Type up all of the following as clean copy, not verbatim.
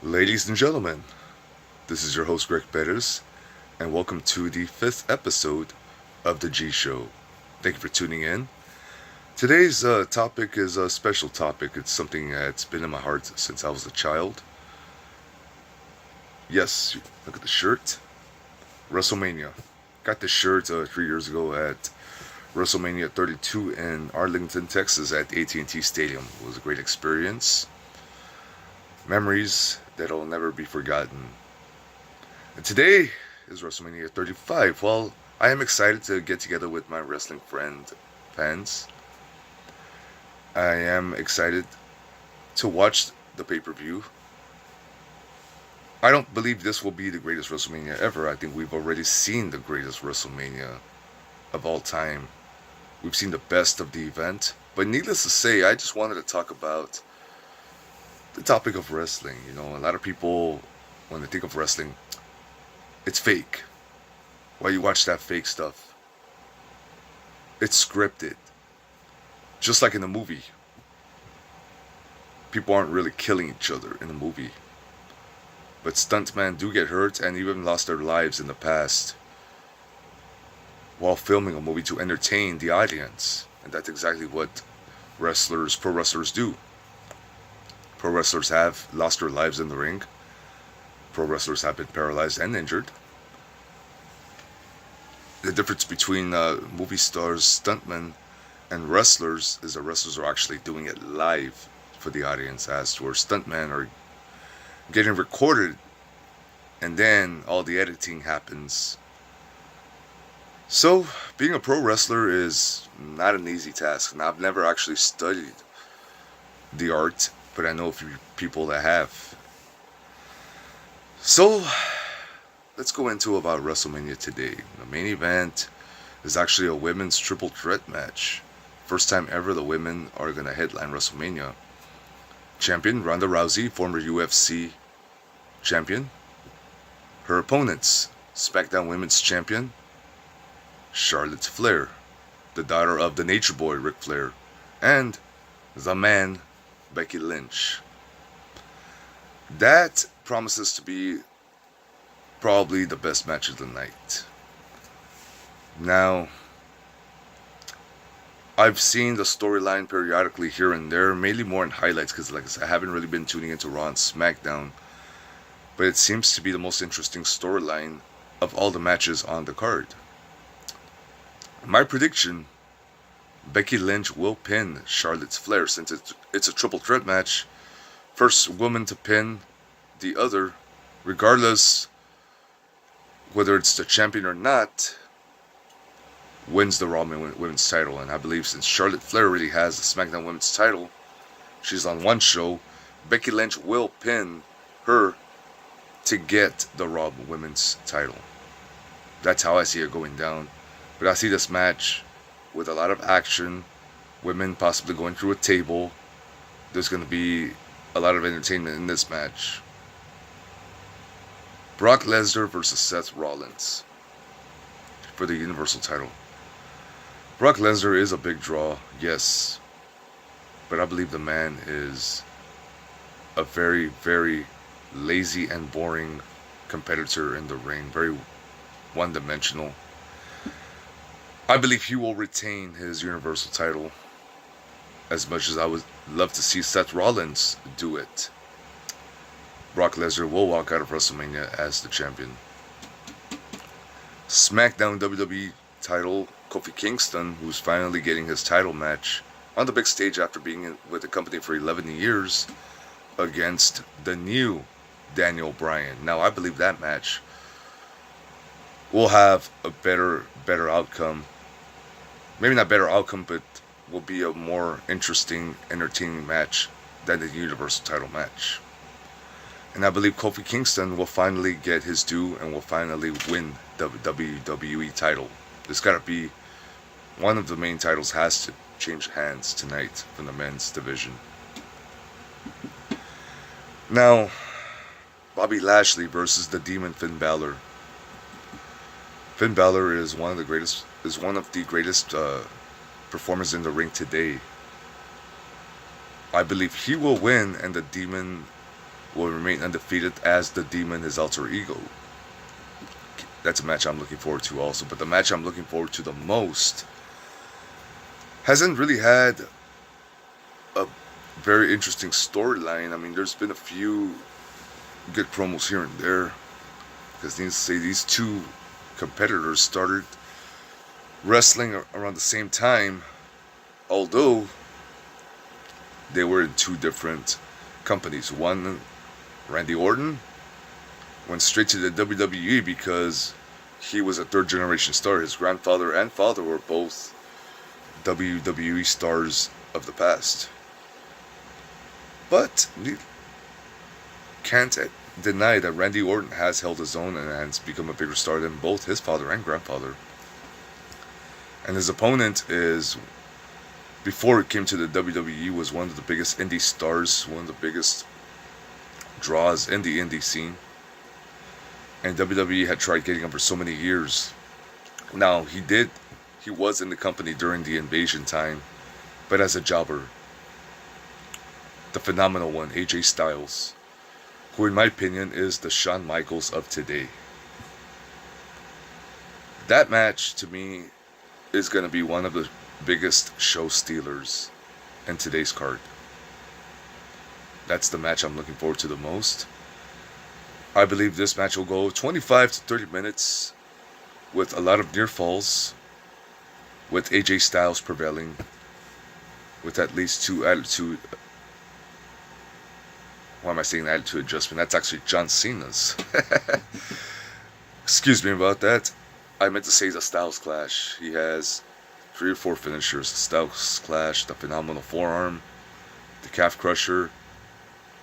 Ladies and gentlemen, this is your host Greg Bettis, and welcome to the fifth episode of The G Show. Thank you for tuning in. Today's topic is a special topic. It's something that's been in my heart since I was a child. Yes, look at the shirt. WrestleMania. Got this shirt 3 years ago at WrestleMania 32 in Arlington, Texas at the AT&T Stadium. It was a great experience. Memories that'll never be forgotten. And today is WrestleMania 35. Well, I am excited to get together with my wrestling fans. I am excited to watch the pay-per-view. I don't believe this will be the greatest WrestleMania ever. I think we've already seen the greatest WrestleMania of all time. We've seen the best of the event. But needless to say, I just wanted to talk about the topic of wrestling. You know, a lot of people, when they think of wrestling, it's fake. Why you watch that fake stuff? It's scripted. Just like in a movie. People aren't really killing each other in a movie. But stuntmen do get hurt and even lost their lives in the past while filming a movie to entertain the audience. And that's exactly what pro wrestlers do. Pro wrestlers have lost their lives in the ring. Pro wrestlers have been paralyzed and injured. The difference between movie stars, stuntmen, and wrestlers is that wrestlers are actually doing it live for the audience, as where stuntmen are getting recorded and then all the editing happens. So, being a pro wrestler is not an easy task. And I've never actually studied the art, but I know a few people that have. So, let's go into about WrestleMania today. The main event is actually a women's triple threat match. First time ever the women are going to headline WrestleMania. Champion Ronda Rousey, former UFC champion. Her opponents, SmackDown Women's Champion Charlotte Flair, the daughter of the Nature Boy Ric Flair, and the man Becky Lynch. That promises to be probably the best match of the night. Now, I've seen the storyline periodically here and there, mainly more in highlights because, like I said, I haven't really been tuning into Raw and SmackDown. But it seems to be the most interesting storyline of all the matches on the card. My prediction, Becky Lynch will pin Charlotte Flair since it's a triple threat match. First woman to pin the other, regardless whether it's the champion or not, wins the Raw Women's title. And I believe since Charlotte Flair already has the SmackDown Women's title, she's on one show, Becky Lynch will pin her to get the Raw Women's title. That's how I see it going down. But I see this match with a lot of action, women possibly going through a table. There's going to be a lot of entertainment in this match. Brock Lesnar versus Seth Rollins for the Universal title. Brock Lesnar is a big draw, yes. But I believe the man is a very, very lazy and boring competitor in the ring. Very one-dimensional. I believe he will retain his Universal title as much as I would love to see Seth Rollins do it. Brock Lesnar will walk out of WrestleMania as the champion. SmackDown WWE title, Kofi Kingston, who's finally getting his title match on the big stage after being with the company for 11 years, against the new Daniel Bryan. Now, I believe that match will have a better outcome. Maybe not better outcome, but will be a more interesting, entertaining match than the Universal title match. And I believe Kofi Kingston will finally get his due and will finally win the WWE title. There's got to be one of the main titles has to change hands tonight from the men's division. Now, Bobby Lashley versus the Demon Finn Balor. Finn Balor is one of the greatest performers in the ring today. I believe he will win and the Demon will remain undefeated as the Demon, his alter ego. That's a match I'm looking forward to also. But the match I'm looking forward to the most hasn't really had a very interesting storyline. I mean, there's been a few good promos here and there. Because needless to say, these two competitors started wrestling around the same time, although they were in two different companies. One, Randy Orton, went straight to the WWE because he was a third generation star. His grandfather and father were both WWE stars of the past. But can't deny that Randy Orton has held his own and has become a bigger star than both his father and grandfather. And his opponent is, before it came to the WWE, was one of the biggest indie stars, one of the biggest draws in the indie scene. And WWE had tried getting him for so many years. Now, he was in the company during the Invasion time, but as a jobber. The phenomenal one, AJ Styles, who in my opinion is the Shawn Michaels of today. That match, to me, is going to be one of the biggest show stealers in today's card. That's the match I'm looking forward to the most. I believe this match will go 25 to 30 minutes with a lot of near falls, with AJ Styles prevailing, with at least two attitude. Why am I saying attitude adjustment? That's actually John Cena's. Excuse me about that. I meant to say the Styles Clash. He has 3 or 4 finishers. The Styles Clash, the Phenomenal Forearm, the Calf Crusher,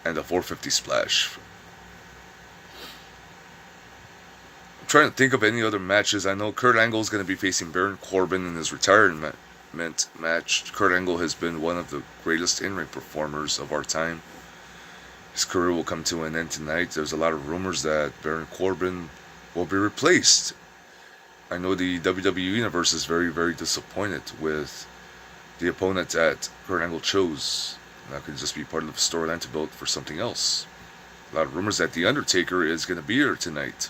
and the 450 Splash. I'm trying to think of any other matches. I know Kurt Angle is going to be facing Baron Corbin in his retirement match. Kurt Angle has been one of the greatest in-ring performers of our time. His career will come to an end tonight. There's a lot of rumors that Baron Corbin will be replaced. I know the WWE Universe is very, very disappointed with the opponent that Kurt Angle chose. That could just be part of the storyline to build for something else. A lot of rumors that The Undertaker is going to be here tonight.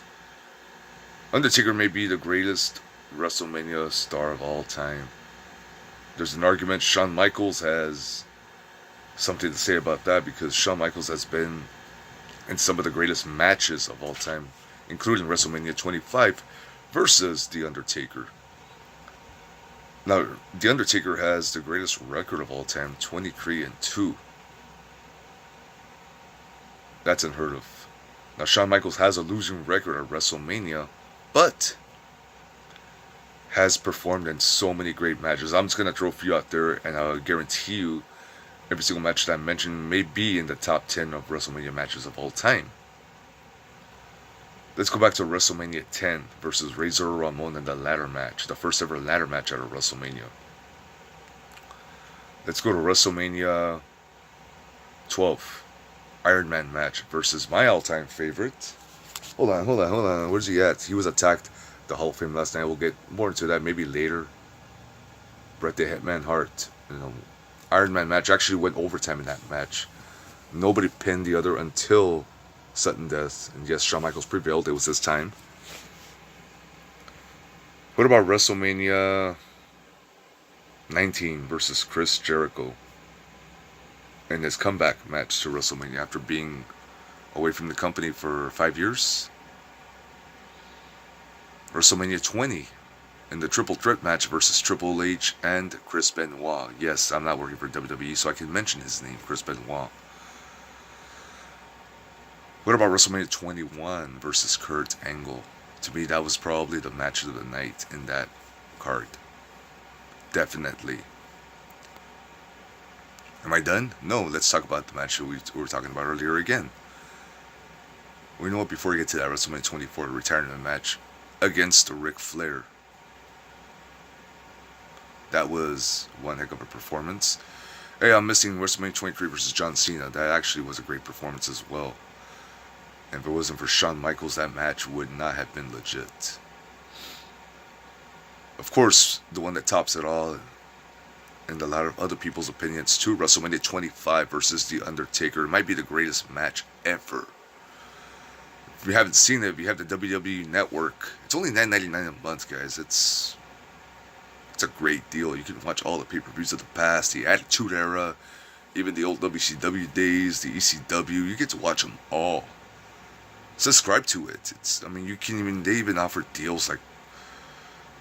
Undertaker may be the greatest WrestleMania star of all time. There's an argument Shawn Michaels has something to say about that, because Shawn Michaels has been in some of the greatest matches of all time, including WrestleMania 25 versus The Undertaker. Now, The Undertaker has the greatest record of all time, 23-2. That's unheard of. Now, Shawn Michaels has a losing record at WrestleMania, but has performed in so many great matches. I'm just going to throw a few out there, and I'll guarantee you every single match that I mentioned may be in the top 10 of WrestleMania matches of all time. Let's go back to WrestleMania 10 versus Razor Ramon in the ladder match, the first ever ladder match at a WrestleMania. Let's go to WrestleMania 12, Iron Man match versus my all-time favorite. Hold on. Where's he at? He was attacked the Hall of Fame last night. We'll get more into that maybe later. Bret the Hitman Hart. Iron Man match actually went overtime in that match. Nobody pinned the other until sudden death. And yes, Shawn Michaels prevailed. It was his time. What about WrestleMania 19 versus Chris Jericho in his comeback match to WrestleMania after being away from the company for 5 years? WrestleMania 20 in the triple threat match versus Triple H and Chris Benoit. Yes, I'm not working for WWE, so I can mention his name, Chris Benoit. What about WrestleMania 21 versus Kurt Angle? To me, that was probably the match of the night in that card. Definitely. Am I done? No, let's talk about the match that we were talking about earlier again. We know what, before we get to that, WrestleMania 24 retirement match against Ric Flair. That was one heck of a performance. Hey, I'm missing WrestleMania 23 versus John Cena. That actually was a great performance as well. And if it wasn't for Shawn Michaels, that match would not have been legit. Of course, the one that tops it all and a lot of other people's opinions too, WrestleMania 25 versus The Undertaker. It might be the greatest match ever. If you haven't seen it, if you have the WWE Network, it's only $9.99 a month, guys. It's a great deal. You can watch all the pay-per-views of the past, the Attitude Era, even the old WCW days, the ECW. You get to watch them all. Subscribe to it. They even offer deals like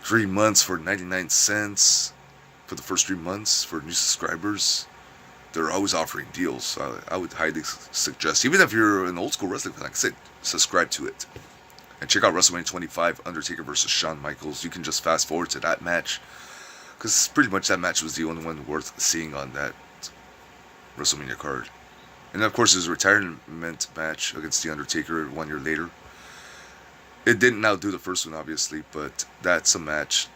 3 months for 99 cents for the first 3 months for new subscribers. They're always offering deals. So I would highly suggest, even if you're an old school wrestling fan, like I said, subscribe to it. And check out WrestleMania 25, Undertaker versus Shawn Michaels. You can just fast forward to that match, because pretty much that match was the only one worth seeing on that WrestleMania card. And then, of course, his retirement match against The Undertaker 1 year later. It didn't outdo the first one, obviously, but that's a match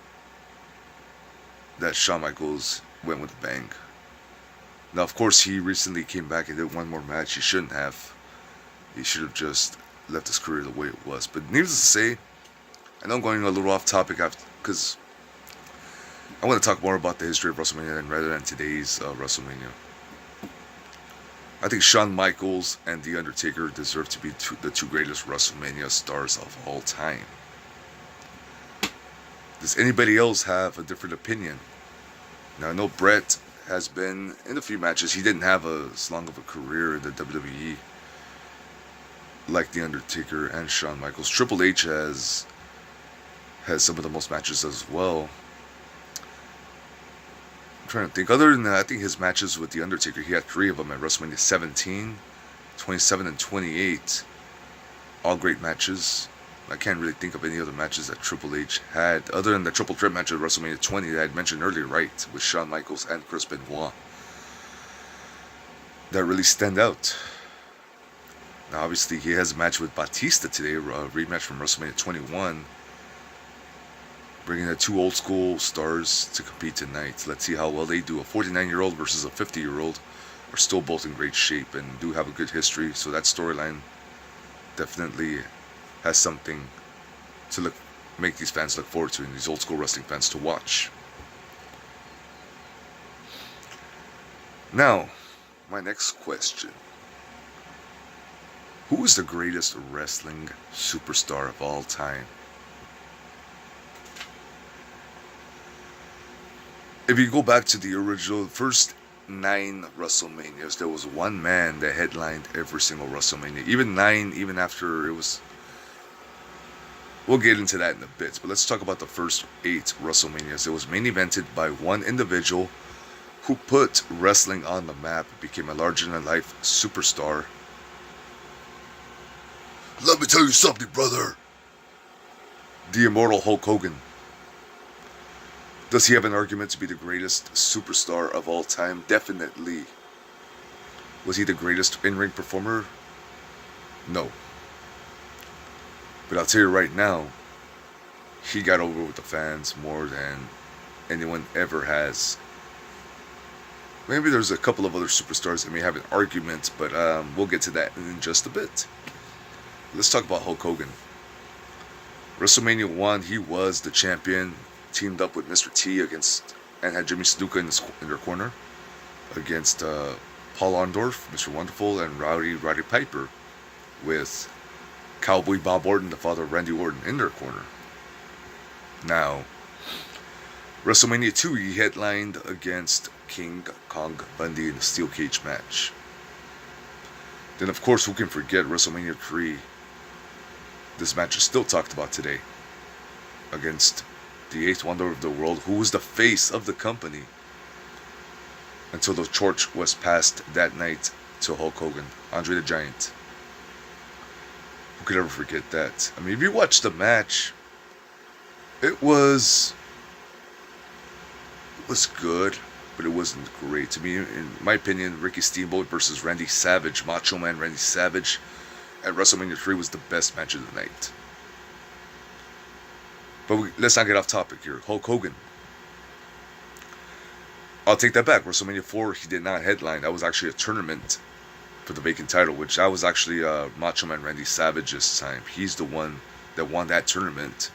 that Shawn Michaels went with a bang. Now, of course, he recently came back and did one more match. He shouldn't have. He should have just left his career the way it was. But needless to say, I know I'm going a little off topic because I want to talk more about the history of WrestleMania rather than today's WrestleMania. I think Shawn Michaels and The Undertaker deserve to be the two greatest WrestleMania stars of all time. Does anybody else have a different opinion? Now, I know Bret has been in a few matches. He didn't have as long of a career in the WWE like The Undertaker and Shawn Michaels. Triple H has some of the most matches as well. I'm trying to think. Other than that, I think his matches with The Undertaker, he had 3 of them at WrestleMania 17, 27, and 28. All great matches. I can't really think of any other matches that Triple H had, other than the triple threat match at WrestleMania 20 that I had mentioned earlier, right, with Shawn Michaels and Chris Benoit, that really stand out. Now, obviously, he has a match with Batista today, a rematch from WrestleMania 21, bringing the 2 old school stars to compete tonight. Let's see how well they do. A 49-year-old versus a 50-year-old are still both in great shape and do have a good history, so that storyline definitely has something to make these fans look forward to, and these old school wrestling fans to watch. Now, my next question. Who is the greatest wrestling superstar of all time? If you go back to the original first 9 WrestleManias, there was one man that headlined every single WrestleMania. Even after it was... We'll get into that in a bit, but let's talk about the first 8 WrestleManias. It was main evented by one individual who put wrestling on the map, became a larger-than-life superstar. Let me tell you something, brother. The immortal Hulk Hogan. Does he have an argument to be the greatest superstar of all time? Definitely. Was he the greatest in-ring performer? No. But I'll tell you right now, he got over with the fans more than anyone ever has. Maybe there's a couple of other superstars that may have an argument, but we'll get to that in just a bit. Let's talk about Hulk Hogan. WrestleMania 1, he was the champion, teamed up with Mr. T and had Jimmy Snuka in their corner against Paul Orndorff, Mr. Wonderful, and Roddy Piper, with Cowboy Bob Orton, the father of Randy Orton, in their corner. Now, WrestleMania 2, he headlined against King Kong Bundy in a steel cage match. Then, of course, who can forget WrestleMania 3? This match is still talked about today, against the 8th wonder of the world, who was the face of the company until the torch was passed that night to Hulk Hogan, Andre the Giant. Who could ever forget that? I mean, if you watch the match, it was good, but it wasn't great. To me, in my opinion, Ricky Steamboat versus Randy Savage, Macho Man Randy Savage, at WrestleMania 3 was the best match of the night. But let's not get off topic here. Hulk Hogan. I'll take that back. WrestleMania 4, he did not headline. That was actually a tournament for the vacant title, which that was actually Macho Man Randy Savage's time. He's the one that won that tournament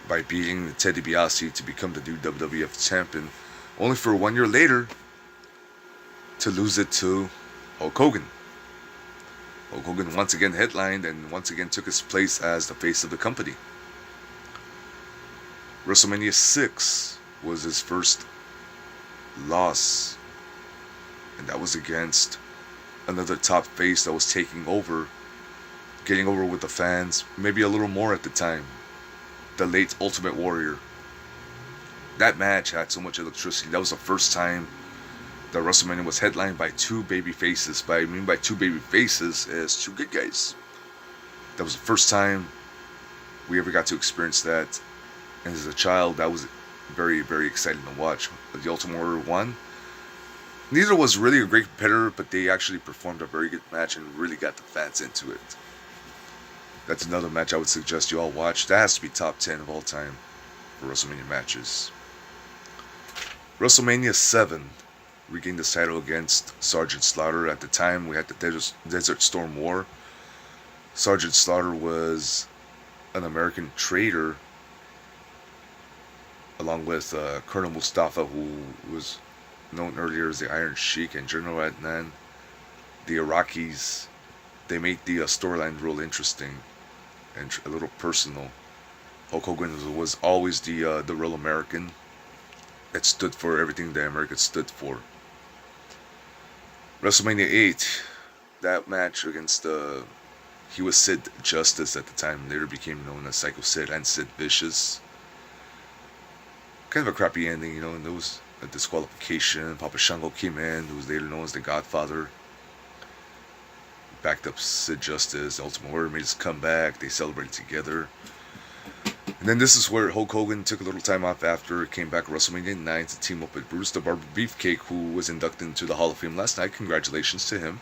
by beating Ted DiBiase to become the new WWF champion only for 1 year later to lose it to Hulk Hogan. Hulk Hogan once again headlined and once again took his place as the face of the company. WrestleMania 6 was his first loss, and that was against another top face that was taking over, getting over with the fans, maybe a little more at the time, the late Ultimate Warrior. That match had so much electricity. That was the first time that WrestleMania was headlined by two baby faces. By two baby faces is two good guys. That was the first time we ever got to experience that. And as a child, that was very, very exciting to watch. The Ultimate Warrior won. Neither was really a great competitor, but they actually performed a very good match and really got the fans into it. That's another match I would suggest you all watch. That has to be top 10 of all time for WrestleMania matches. WrestleMania 7 regained the title against Sergeant Slaughter. At the time, we had the Desert Storm War. Sergeant Slaughter was an American traitor, along with Colonel Mustafa, who was known earlier as the Iron Sheik, and General Adnan. The Iraqis, they made the storyline real interesting and a little personal. Hulk Hogan was always the real American that stood for everything that America stood for. WrestleMania 8, that match against he was Sid Justice at the time, later became known as Psycho Sid and Sid Vicious. Kind of a crappy ending, and there was a disqualification. Papa Shango came in, who was later known as the Godfather. Backed up Sid Justice. The Ultimate Warrior made his comeback. They celebrated together. And then this is where Hulk Hogan took a little time off after, came back at WrestleMania 9 to team up with Bruce the Barber Beefcake, who was inducted into the Hall of Fame last night. Congratulations to him.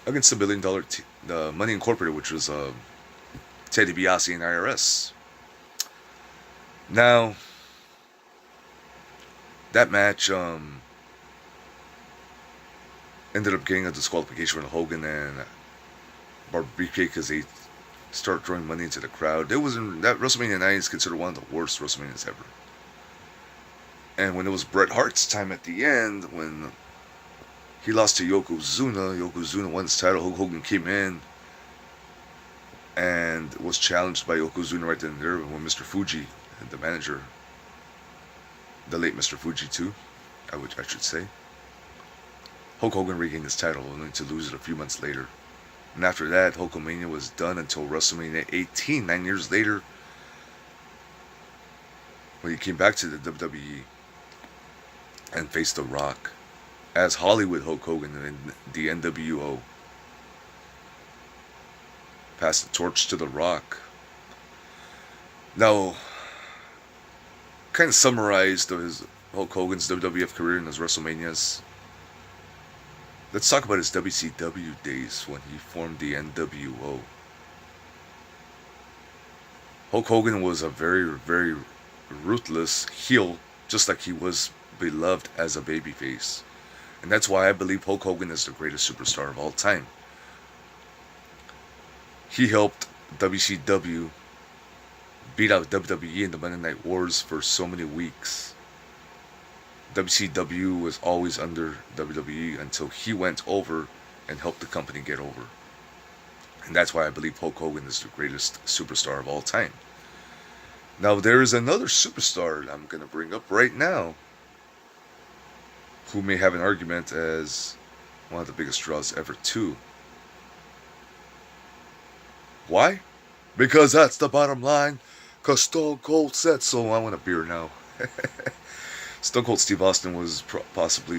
Against the $1 billion Money Incorporated, which was Ted DiBiase and IRS. Now, that match ended up getting a disqualification for Hogan and Barber Beefcake because they started throwing money into the crowd. That WrestleMania 9 is considered one of the worst WrestleManias ever. And when it was Bret Hart's time at the end, when he lost to Yokozuna won his title, Hulk Hogan came in and was challenged by Yokozuna right then and there when Mr. Fuji, the manager, the late Mr. Fuji too, I should say. Hulk Hogan regained his title, only to lose it a few months later. And after that, Hulkamania was done until WrestleMania 18, 9 years later, when he came back to the WWE and faced The Rock as Hollywood Hulk Hogan in the NWO. Passed the torch to The Rock. Now, kind of summarized his Hulk Hogan's WWF career and his WrestleManias. Let's talk about his WCW days when he formed the NWO. Hulk Hogan was a very, very ruthless heel, just like he was beloved as a babyface. And that's why I believe Hulk Hogan is the greatest superstar of all time. He helped WCW beat out WWE in the Monday Night Wars for so many weeks. WCW was always under WWE until he went over and helped the company get over. And that's why I believe Hulk Hogan is the greatest superstar of all time. Now, there is another superstar I'm going to bring up right now who may have an argument as one of the biggest draws ever too. Why? Because that's the bottom line. Because Stone Cold said so. I want a beer now. Stone Cold Steve Austin was possibly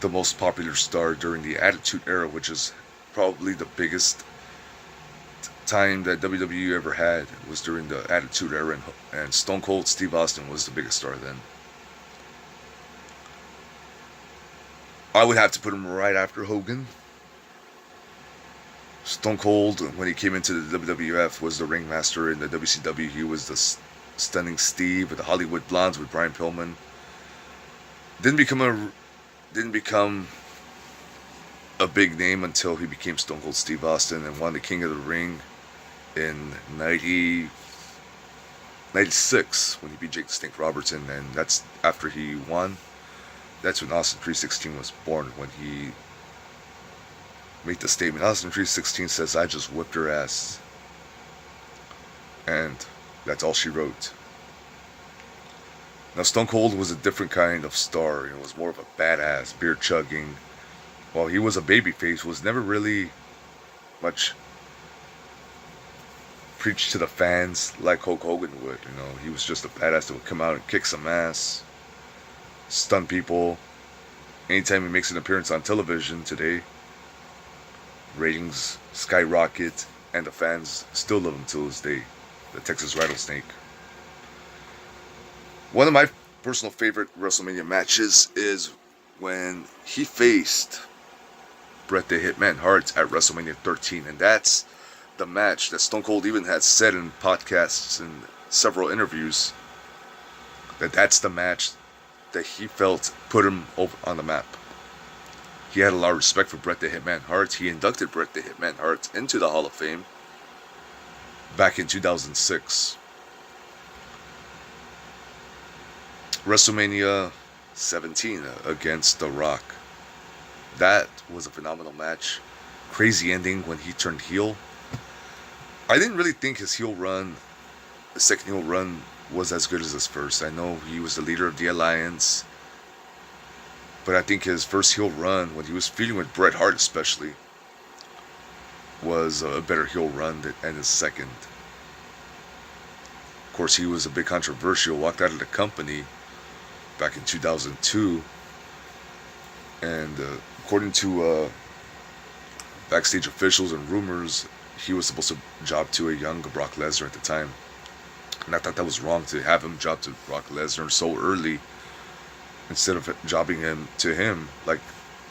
the most popular star during the Attitude Era, which is probably the biggest time that WWE ever had. It was during the Attitude Era, and Stone Cold Steve Austin was the biggest star then. I would have to put him right after Hogan. Stone Cold, when he came into the WWF, was the ringmaster. In the WCW, he was the Stunning Steve with the Hollywood Blondes with Brian Pillman. Didn't become a big name until he became Stone Cold Steve Austin and won the King of the Ring in 94 '96 when he beat Jake the Snake Robertson, and that's after he won. That's when Austin 316 was born. When he made the statement, Austin 316 says, "I just whipped her ass," and that's all she wrote. Now Stone Cold was a different kind of star. It was more of a badass, beer chugging. While he was a babyface, was never really much preached to the fans like Hulk Hogan would. He was just a badass that would come out and kick some ass, stun people. Anytime he makes an appearance on television today, ratings skyrocket, and the fans still love him till this day. The Texas Rattlesnake. One of my personal favorite WrestleMania matches is when he faced Bret the Hitman Hart at WrestleMania 13, and that's the match that Stone Cold even had said in podcasts and several interviews that that's the match that he felt put him over on the map. He had a lot of respect for Bret the Hitman Hart. He inducted Bret the Hitman Hart into the Hall of Fame back in 2006. WrestleMania 17 against The Rock. That was a phenomenal match. Crazy ending when he turned heel. I didn't really think his second heel run was as good as his first. I know he was the leader of the Alliance, but I think his first heel run, when he was feuding with Bret Hart especially, was a better heel run than his second. Of course, he was a bit controversial, walked out of the company back in 2002, and according to backstage officials and rumors, he was supposed to job to a young Brock Lesnar at the time. And I thought that was wrong to have him job to Brock Lesnar so early instead of jobbing him to him like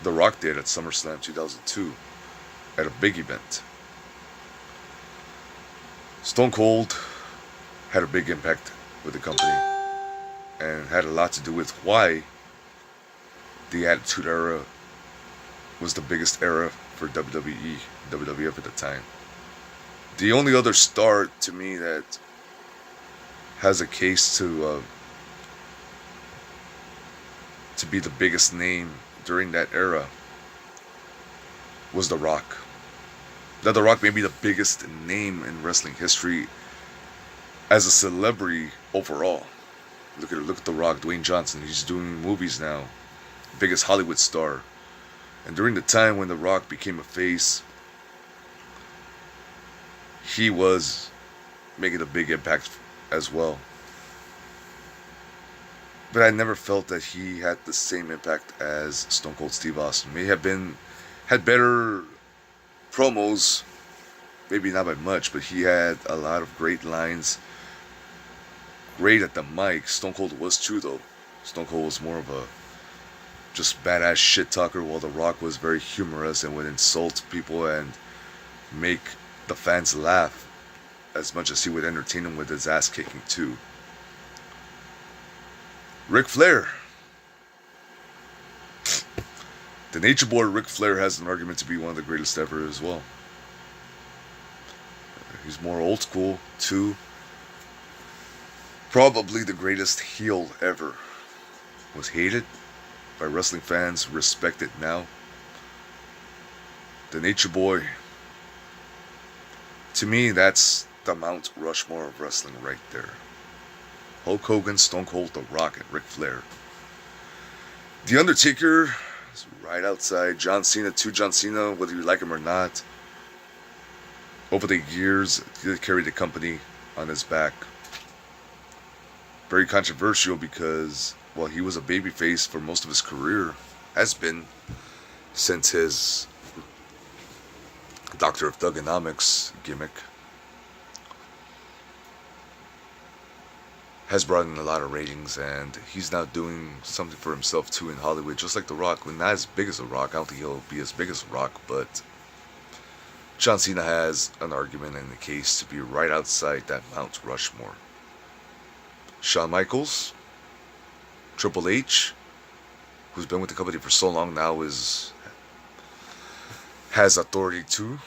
The Rock did at SummerSlam 2002 at a big event. Stone Cold had a big impact with the company and had a lot to do with why the Attitude Era was the biggest era for WWF at the time. The only other star to me that has a case to be the biggest name during that era was The Rock. Now, The Rock may be the biggest name in wrestling history as a celebrity overall. Look at The Rock, Dwayne Johnson. He's doing movies now, biggest Hollywood star. And during the time when The Rock became a face, he was making a big impact as well. But I never felt that he had the same impact as Stone Cold Steve Austin. May have had better promos, maybe not by much, but he had a lot of great lines. Great at the mic. Stone Cold was too, though. Stone Cold was more of a just badass shit talker, while The Rock was very humorous and would insult people and make the fans laugh as much as he would entertain them with his ass kicking too. Ric Flair. The Nature Boy Ric Flair has an argument to be one of the greatest ever as well. He's more old school too. Probably the greatest heel ever. Was hated by wrestling fans, respected now. The Nature Boy. To me, that's the Mount Rushmore of wrestling right there. Hulk Hogan, Stone Cold, The Rock, and Ric Flair. The Undertaker is right outside. John Cena, too. John Cena, whether you like him or not, over the years, he carried the company on his back. Very controversial because, well, he was a babyface for most of his career. Has been since his Doctor of Thugonomics gimmick. Has brought in a lot of ratings, and he's now doing something for himself too in Hollywood, just like The Rock. Well, not as big as The Rock. I don't think he'll be as big as The Rock, but John Cena has an argument and a case to be right outside that Mount Rushmore. Shawn Michaels, Triple H, who's been with the company for so long now, has authority too.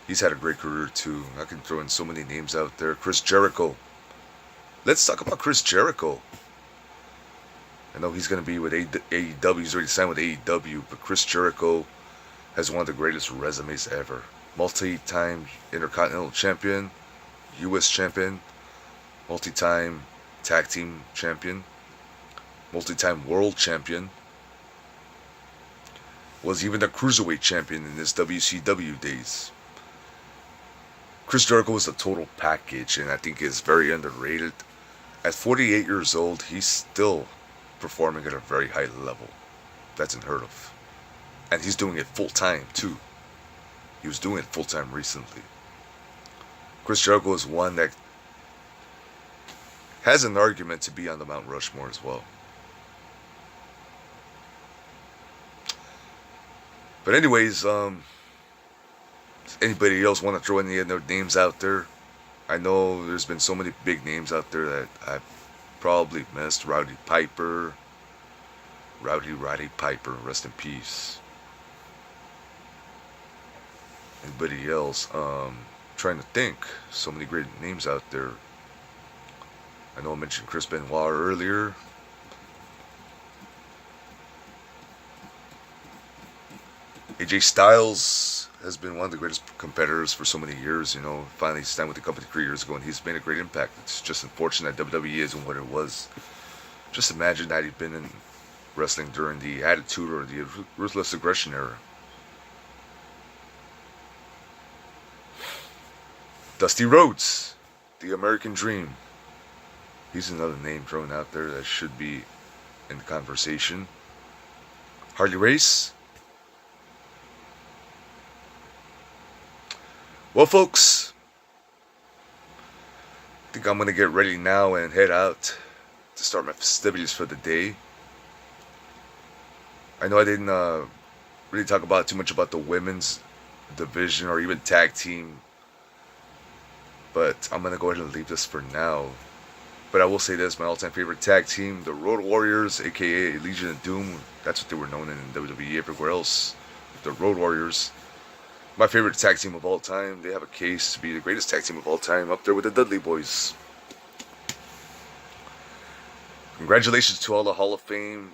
He's had a great career too. I can throw in so many names out there. Chris Jericho. Let's talk about Chris Jericho. I know he's going to be with AEW. He's already signed with AEW, but Chris Jericho has one of the greatest resumes ever. Multi-time Intercontinental Champion, U.S. Champion, multi-time Tag Team Champion, multi-time World Champion. Was even the Cruiserweight Champion in his WCW days. Chris Jericho is a total package, and I think is very underrated. At 48 years old, he's still performing at a very high level. That's unheard of. And he's doing it full time too. He was doing it full time recently. Chris Jericho is one that has an argument to be on the Mount Rushmore as well. But anyways, anybody else want to throw any of their names out there? I know there's been so many big names out there that I've probably missed. Rowdy Piper, rest in peace. Anybody else? Trying to think. So many great names out there. I know I mentioned Chris Benoit earlier. AJ Styles has been one of the greatest competitors for so many years. You know, finally signed with the company 3 years ago, and he's made a great impact. It's just unfortunate that WWE isn't what it was. Just imagine that he'd been in wrestling during the Attitude or the Ruthless Aggression era. Dusty Rhodes, the American Dream. He's another name thrown out there that should be in the conversation. Harley Race. Well, folks, I think I'm going to get ready now and head out to start my festivities for the day. I know I didn't really talk about too much about the women's division or even tag team, but I'm going to go ahead and leave this for now. But I will say this, my all-time favorite tag team, the Road Warriors, aka Legion of Doom. That's what they were known in WWE. Everywhere else, the Road Warriors. My favorite tag team of all time. They have a case to be the greatest tag team of all time, up there with the Dudley Boys. Congratulations to all the Hall of Famers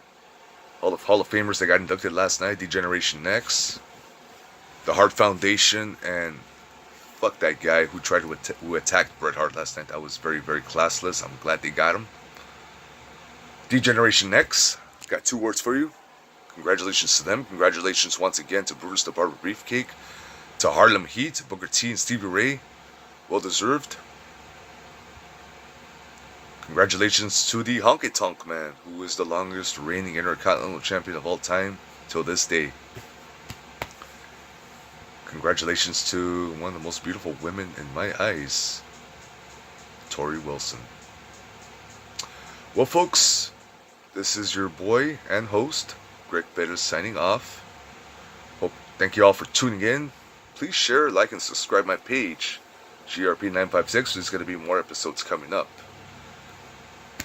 that got inducted last night. D-Generation X, the Hart Foundation, and fuck that guy who attacked Bret Hart last night. That was very, very classless. I'm glad they got him. D-Generation X, got 2 words for you. Congratulations to them. Congratulations once again to Brutus the Barber Beefcake, to Harlem Heat, Booker T and Stevie Ray. Well deserved. Congratulations to the Honky Tonk Man, who is the longest reigning Intercontinental Champion of all time till this day. Congratulations to one of the most beautiful women in my eyes, Tori Wilson. Well, folks, this is your boy and host, Greg Bettis, signing off. Thank you all for tuning in. Please share, like, and subscribe my page, GRP956. There's going to be more episodes coming up.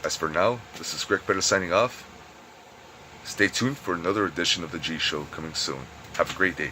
As for now, this is Greg Bettis signing off. Stay tuned for another edition of The G Show coming soon. Have a great day.